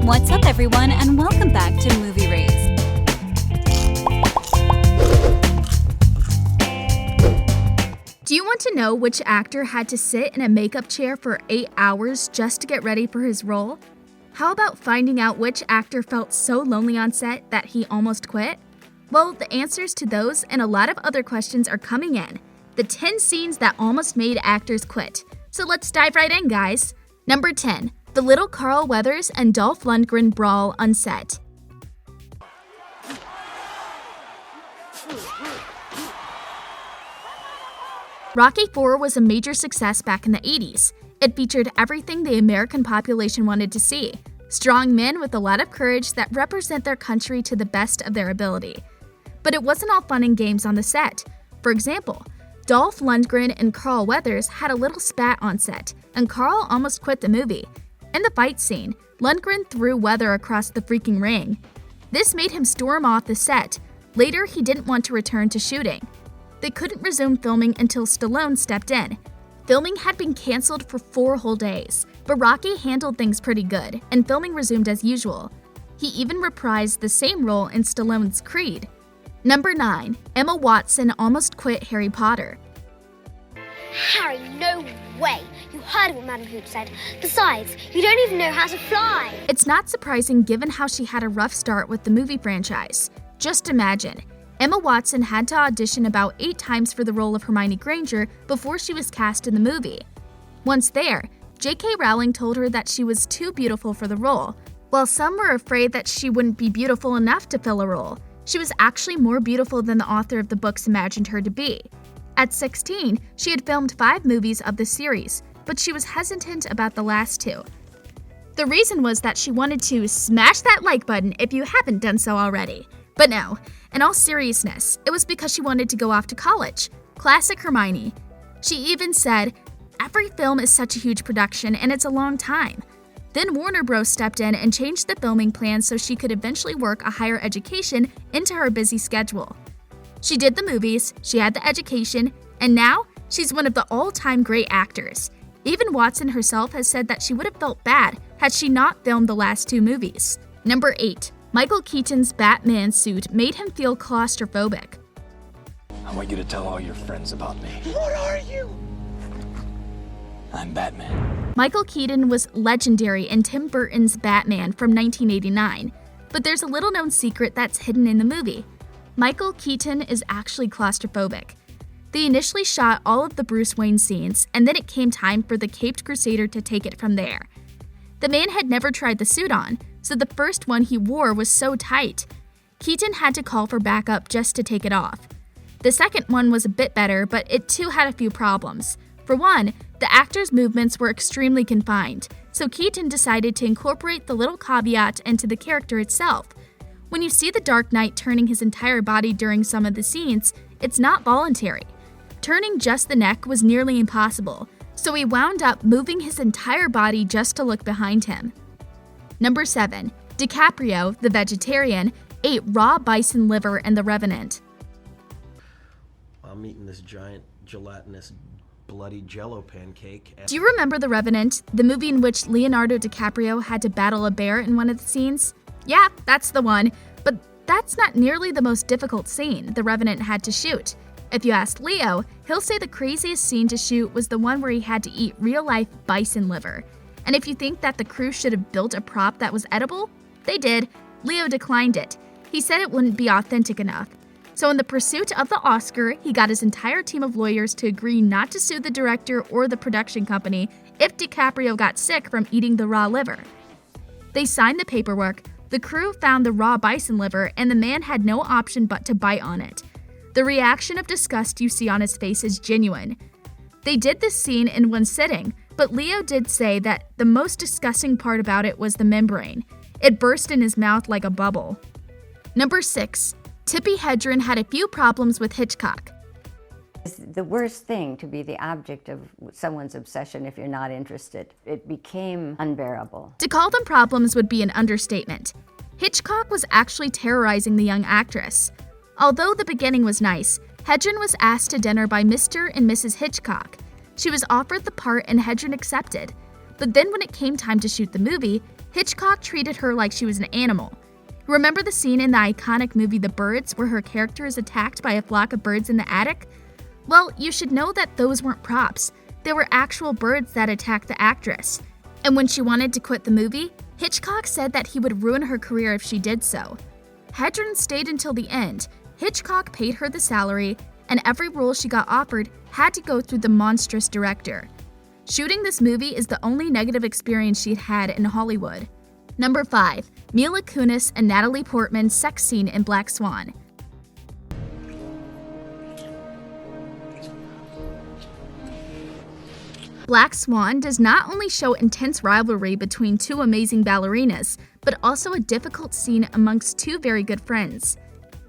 What's up, everyone, and welcome back to Movie Raised. Do you want to know which actor had to sit in a makeup chair for 8 hours just to get ready for his role? How about finding out which actor felt so lonely on set that he almost quit? Well, the answers to those and a lot of other questions are coming in. The 10 scenes that almost made actors quit. So let's dive right in, guys. Number 10. The little Carl Weathers and Dolph Lundgren brawl on set. Rocky IV was a major success back in the 80s. It featured everything the American population wanted to see. Strong men with a lot of courage that represent their country to the best of their ability. But it wasn't all fun and games on the set. For example, Dolph Lundgren and Carl Weathers had a little spat on set, and Carl almost quit the movie. In the fight scene, Lundgren threw Weather across the freaking ring. This made him storm off the set. Later, he didn't want to return to shooting. They couldn't resume filming until Stallone stepped in. Filming had been canceled for 4 whole days, but Rocky handled things pretty good, and filming resumed as usual. He even reprised the same role in Stallone's Creed. Number 9. Emma Watson almost quit Harry Potter. Harry, no way! You heard what Madam Hoop said. Besides, you don't even know how to fly! It's not surprising given how she had a rough start with the movie franchise. Just imagine. Emma Watson had to audition about 8 times for the role of Hermione Granger before she was cast in the movie. Once there, J.K. Rowling told her that she was too beautiful for the role, while some were afraid that she wouldn't be beautiful enough to fill a role. She was actually more beautiful than the author of the books imagined her to be. At 16, she had filmed 5 movies of the series, but she was hesitant about the last 2. The reason was that she wanted to smash that like button if you haven't done so already. But no, in all seriousness, it was because she wanted to go off to college. Classic Hermione. She even said, "Every film is such a huge production and it's a long time." Then Warner Bros. Stepped in and changed the filming plans so she could eventually work a higher education into her busy schedule. She did the movies, she had the education, and now she's one of the all-time great actors. Even Watson herself has said that she would have felt bad had she not filmed the last 2 movies. Number 8. Michael Keaton's Batman suit made him feel claustrophobic. I want you to tell all your friends about me. What are you? I'm Batman. Michael Keaton was legendary in Tim Burton's Batman from 1989, but there's a little-known secret that's hidden in the movie. Michael Keaton is actually claustrophobic. They initially shot all of the Bruce Wayne scenes, and then it came time for the Caped Crusader to take it from there. The man had never tried the suit on, so the first one he wore was so tight. Keaton had to call for backup just to take it off. The second one was a bit better, but it too had a few problems. For one, the actor's movements were extremely confined, so Keaton decided to incorporate the little caveat into the character itself. When you see the Dark Knight turning his entire body during some of the scenes, it's not voluntary. Turning just the neck was nearly impossible, so he wound up moving his entire body just to look behind him. Number 7. DiCaprio, the vegetarian, ate raw bison liver in The Revenant. I'm eating this giant gelatinous bloody jello pancake. Do you remember The Revenant, the movie in which Leonardo DiCaprio had to battle a bear in one of the scenes? Yeah, that's the one, but that's not nearly the most difficult scene The Revenant had to shoot. If you ask Leo, he'll say the craziest scene to shoot was the one where he had to eat real-life bison liver. And if you think that the crew should have built a prop that was edible, they did. Leo declined it. He said it wouldn't be authentic enough. So in the pursuit of the Oscar, he got his entire team of lawyers to agree not to sue the director or the production company if DiCaprio got sick from eating the raw liver. They signed the paperwork, the crew found the raw bison liver, and the man had no option but to bite on it. The reaction of disgust you see on his face is genuine. They did this scene in one sitting, but Leo did say that the most disgusting part about it was the membrane. It burst in his mouth like a bubble. Number 6. Tippi Hedren had a few problems with Hitchcock. It's the worst thing to be the object of someone's obsession if you're not interested. It became unbearable. To call them problems would be an understatement. Hitchcock was actually terrorizing the young actress. Although the beginning was nice, Hedren was asked to dinner by Mr. and Mrs. Hitchcock. She was offered the part and Hedren accepted. But then when it came time to shoot the movie, Hitchcock treated her like she was an animal. Remember the scene in the iconic movie The Birds where her character is attacked by a flock of birds in the attic? Well, you should know that those weren't props. They were actual birds that attacked the actress. And when she wanted to quit the movie, Hitchcock said that he would ruin her career if she did so. Hedren stayed until the end. Hitchcock paid her the salary, and every role she got offered had to go through the monstrous director. Shooting this movie is the only negative experience she'd had in Hollywood. Number 5. Mila Kunis and Natalie Portman's sex scene in Black Swan. Black Swan does not only show intense rivalry between two amazing ballerinas, but also a difficult scene amongst two very good friends.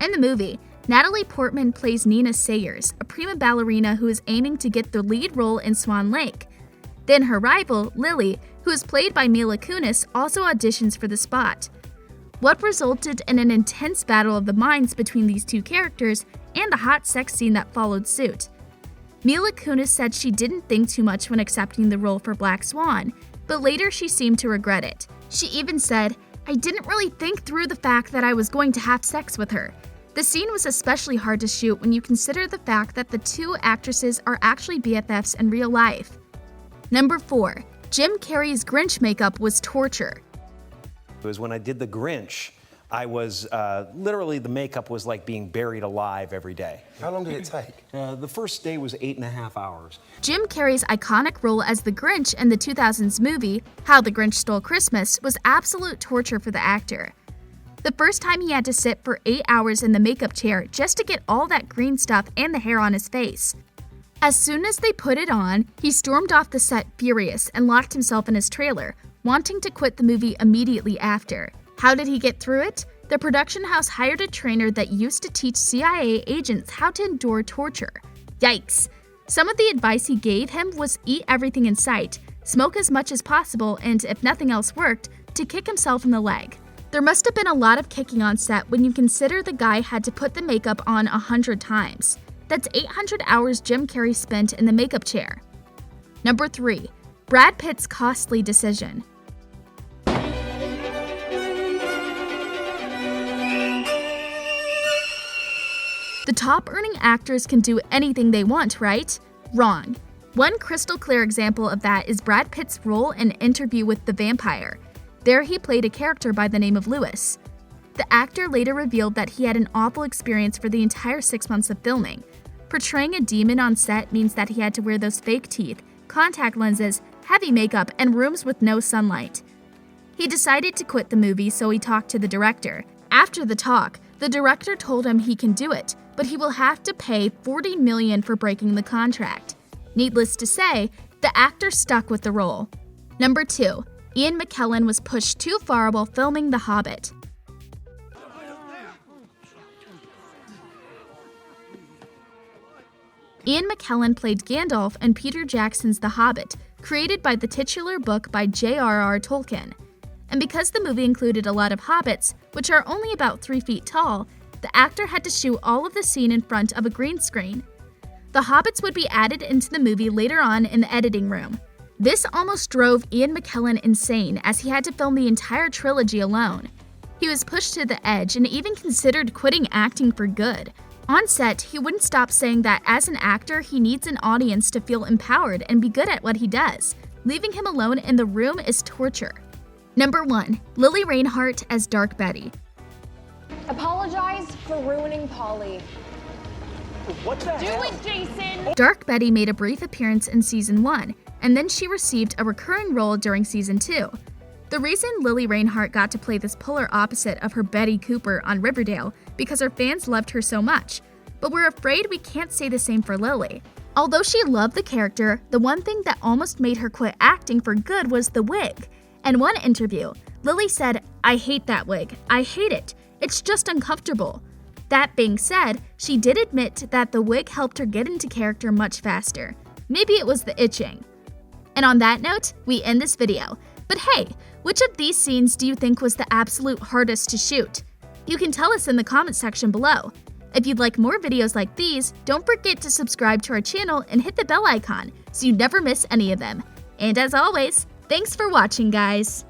In the movie, Natalie Portman plays Nina Sayers, a prima ballerina who is aiming to get the lead role in Swan Lake. Then her rival, Lily, who is played by Mila Kunis, also auditions for the spot. What resulted in an intense battle of the minds between these two characters and the hot sex scene that followed suit. Mila Kunis said she didn't think too much when accepting the role for Black Swan, but later she seemed to regret it. She even said, "I didn't really think through the fact that I was going to have sex with her." The scene was especially hard to shoot when you consider the fact that the two actresses are actually BFFs in real life. Number 4. Jim Carrey's Grinch makeup was torture. It was when I did the Grinch, I was literally, the makeup was like being buried alive every day. How long did it take? The first day was 8.5 hours. Jim Carrey's iconic role as the Grinch in the 2000s movie, How the Grinch Stole Christmas, was absolute torture for the actor. The first time he had to sit for 8 hours in the makeup chair just to get all that green stuff and the hair on his face. As soon as they put it on, he stormed off the set furious and locked himself in his trailer, wanting to quit the movie immediately after. How did he get through it? The production house hired a trainer that used to teach CIA agents how to endure torture. Yikes! Some of the advice he gave him was eat everything in sight, smoke as much as possible, and if nothing else worked, to kick himself in the leg. There must have been a lot of kicking on set when you consider the guy had to put the makeup on 100 times. That's 800 hours Jim Carrey spent in the makeup chair. Number 3. Brad Pitt's costly decision. The top-earning actors can do anything they want, right? Wrong. One crystal clear example of that is Brad Pitt's role in Interview with the Vampire. There he played a character by the name of Lewis. The actor later revealed that he had an awful experience for the entire 6 months of filming. Portraying a demon on set means that he had to wear those fake teeth, contact lenses, heavy makeup, and rooms with no sunlight. He decided to quit the movie, so he talked to the director. After the talk, the director told him he can do it, but he will have to pay $40 million for breaking the contract. Needless to say, the actor stuck with the role. Number 2. Ian McKellen was pushed too far while filming The Hobbit. Ian McKellen played Gandalf in Peter Jackson's The Hobbit, created by the titular book by J.R.R. Tolkien. And because the movie included a lot of hobbits, which are only about 3 feet tall, the actor had to shoot all of the scene in front of a green screen. The hobbits would be added into the movie later on in the editing room. This almost drove Ian McKellen insane as he had to film the entire trilogy alone. He was pushed to the edge and even considered quitting acting for good. On set, he wouldn't stop saying that as an actor, he needs an audience to feel empowered and be good at what he does. Leaving him alone in the room is torture. Number 1. Lili Reinhart as Dark Betty. Apologize for ruining Polly. What the hell? Do it, Jason! Dark Betty made a brief appearance in Season 1, and then she received a recurring role during Season 2. The reason Lili Reinhart got to play this polar opposite of her Betty Cooper on Riverdale because her fans loved her so much, but we're afraid we can't say the same for Lili. Although she loved the character, the one thing that almost made her quit acting for good was the wig. In one interview, Lili said, "I hate that wig. I hate it. It's just uncomfortable." That being said, she did admit that the wig helped her get into character much faster. Maybe it was the itching. And on that note, we end this video. But hey, which of these scenes do you think was the absolute hardest to shoot? You can tell us in the comment section below. If you'd like more videos like these, don't forget to subscribe to our channel and hit the bell icon so you never miss any of them. And as always, thanks for watching, guys!